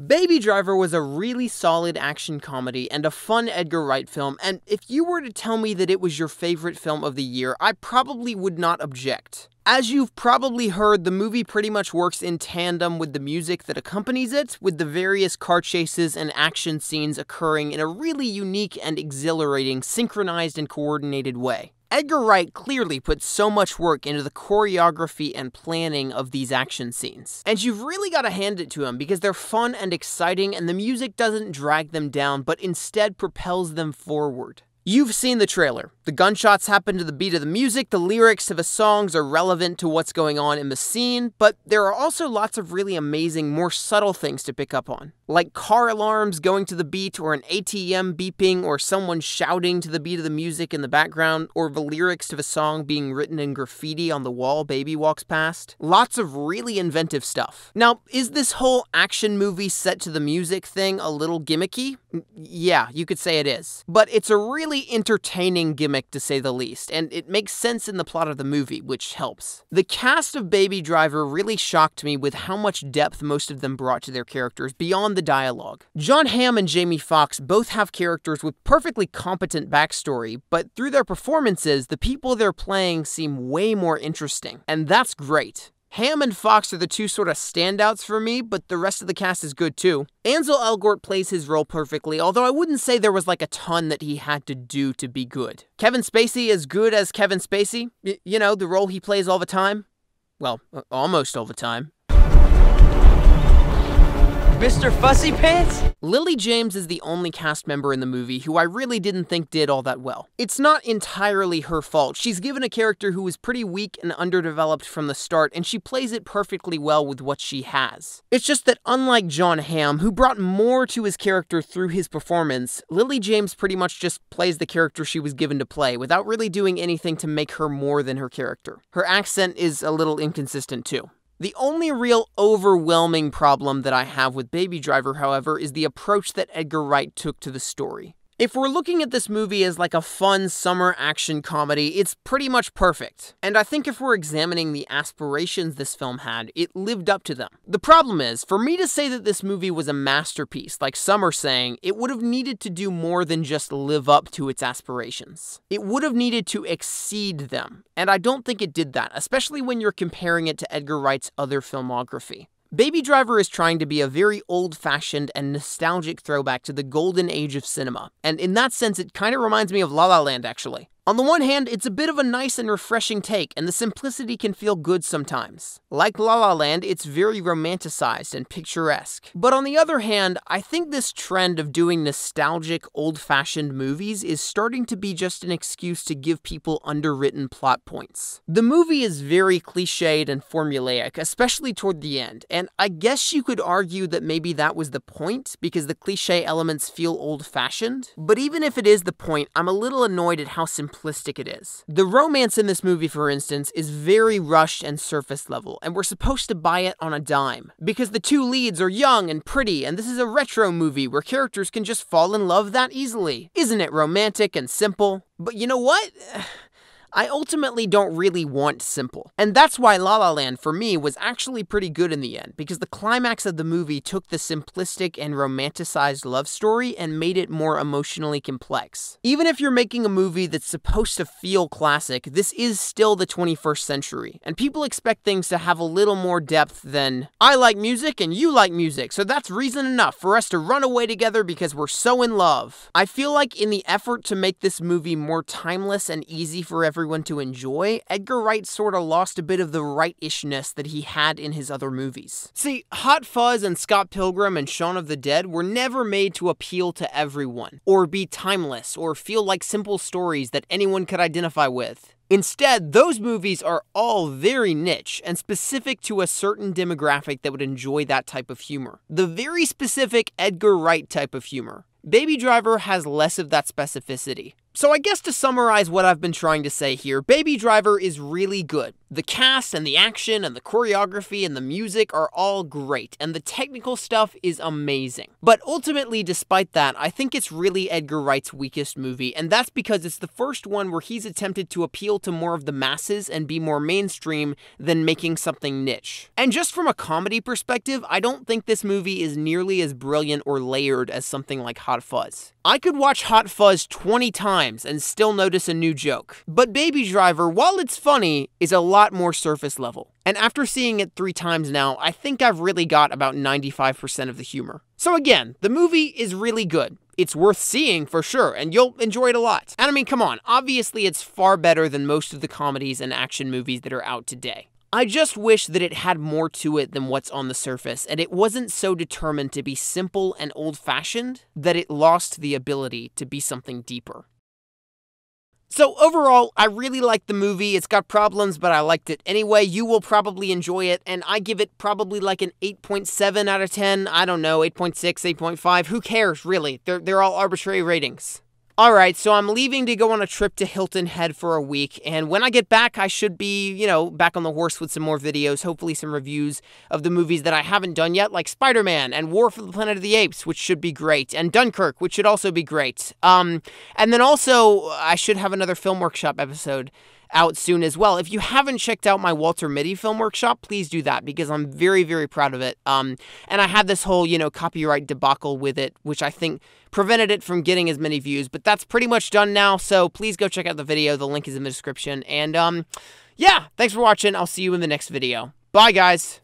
Baby Driver was a really solid action comedy and a fun Edgar Wright film, and if you were to tell me that it was your favorite film of the year, I probably would not object. As you've probably heard, the movie pretty much works in tandem with the music that accompanies it, with the various car chases and action scenes occurring in a really unique and exhilarating, synchronized and coordinated way. Edgar Wright clearly put so much work into the choreography and planning of these action scenes. And you've really got to hand it to him because they're fun and exciting and the music doesn't drag them down but instead propels them forward. You've seen the trailer. The gunshots happen to the beat of the music, the lyrics of the songs are relevant to what's going on in the scene, but there are also lots of really amazing, more subtle things to pick up on. Like car alarms going to the beat, or an ATM beeping, or someone shouting to the beat of the music in the background, or the lyrics to the song being written in graffiti on the wall Baby walks past. Lots of really inventive stuff. Now, is this whole action movie set to the music thing a little gimmicky? Yeah, you could say it is. But it's a really entertaining gimmick to say the least, and it makes sense in the plot of the movie, which helps. The cast of Baby Driver really shocked me with how much depth most of them brought to their characters beyond the dialogue. Jon Hamm and Jamie Foxx both have characters with perfectly competent backstory, but through their performances, the people they're playing seem way more interesting, and that's great. Hamm and Fox are the two sort of standouts for me, but the rest of the cast is good too. Ansel Elgort plays his role perfectly, although I wouldn't say there was like a ton that he had to do to be good. Kevin Spacey is good as Kevin Spacey. You know, the role he plays all the time. Well, almost all the time. Mr. Fussy Pants? Lily James is the only cast member in the movie who I really didn't think did all that well. It's not entirely her fault. She's given a character who is pretty weak and underdeveloped from the start, and she plays it perfectly well with what she has. It's just that unlike Jon Hamm, who brought more to his character through his performance, Lily James pretty much just plays the character she was given to play without really doing anything to make her more than her character. Her accent is a little inconsistent too. The only real overwhelming problem that I have with Baby Driver, however, is the approach that Edgar Wright took to the story. If we're looking at this movie as like a fun summer action comedy, it's pretty much perfect. And I think if we're examining the aspirations this film had, it lived up to them. The problem is, for me to say that this movie was a masterpiece, like some are saying, it would have needed to do more than just live up to its aspirations. It would have needed to exceed them. And I don't think it did that, especially when you're comparing it to Edgar Wright's other filmography. Baby Driver is trying to be a very old-fashioned and nostalgic throwback to the golden age of cinema, and in that sense it kind of reminds me of La La Land actually. On the one hand, it's a bit of a nice and refreshing take, and the simplicity can feel good sometimes. Like La La Land, it's very romanticized and picturesque. But on the other hand, I think this trend of doing nostalgic, old-fashioned movies is starting to be just an excuse to give people underwritten plot points. The movie is very cliched and formulaic, especially toward the end, and I guess you could argue that maybe that was the point, because the cliche elements feel old-fashioned. But even if it is the point, I'm a little annoyed at how simplistic it is. The romance in this movie, for instance, is very rushed and surface level, and we're supposed to buy it on a dime. Because the two leads are young and pretty, and this is a retro movie where characters can just fall in love that easily. Isn't it romantic and simple? But you know what? I ultimately don't really want simple. And that's why La La Land, for me, was actually pretty good in the end, because the climax of the movie took the simplistic and romanticized love story and made it more emotionally complex. Even if you're making a movie that's supposed to feel classic, this is still the 21st century, and people expect things to have a little more depth than, I like music and you like music, so that's reason enough for us to run away together because we're so in love. I feel like in the effort to make this movie more timeless and easy for everyone to enjoy, Edgar Wright sort of lost a bit of the right-ishness that he had in his other movies. See, Hot Fuzz and Scott Pilgrim and Shaun of the Dead were never made to appeal to everyone, or be timeless, or feel like simple stories that anyone could identify with. Instead, those movies are all very niche and specific to a certain demographic that would enjoy that type of humor. The very specific Edgar Wright type of humor. Baby Driver has less of that specificity. So I guess to summarize what I've been trying to say here, Baby Driver is really good. The cast and the action and the choreography and the music are all great, and the technical stuff is amazing. But ultimately, despite that, I think it's really Edgar Wright's weakest movie, and that's because it's the first one where he's attempted to appeal to more of the masses and be more mainstream than making something niche. And just from a comedy perspective, I don't think this movie is nearly as brilliant or layered as something like Hot Fuzz. I could watch Hot Fuzz 20 times and still notice a new joke. But Baby Driver, while it's funny, is a lot more surface level. And after seeing it 3 times now, I think I've really got about 95% of the humor. So again, the movie is really good. It's worth seeing for sure, and you'll enjoy it a lot. And I mean, come on, obviously it's far better than most of the comedies and action movies that are out today. I just wish that it had more to it than what's on the surface, and it wasn't so determined to be simple and old-fashioned that it lost the ability to be something deeper. So overall, I really liked the movie. It's got problems, but I liked it anyway. You will probably enjoy it, and I give it probably like an 8.7 out of 10. I don't know, 8.6, 8.5. Who cares, really? They're all arbitrary ratings. Alright, so I'm leaving to go on a trip to Hilton Head for a week, and when I get back, I should be, back on the horse with some more videos, hopefully some reviews of the movies that I haven't done yet, like Spider-Man, and War for the Planet of the Apes, which should be great, and Dunkirk, which should also be great. And then also, I should have another Film Workshop episode out soon as well. If you haven't checked out my Walter Mitty Film Workshop, please do that, because I'm very, very proud of it. And I had this whole, copyright debacle with it, which I think prevented it from getting as many views, but that's pretty much done now, so please go check out the video. The link is in the description. And, yeah, thanks for watching. I'll see you in the next video. Bye, guys.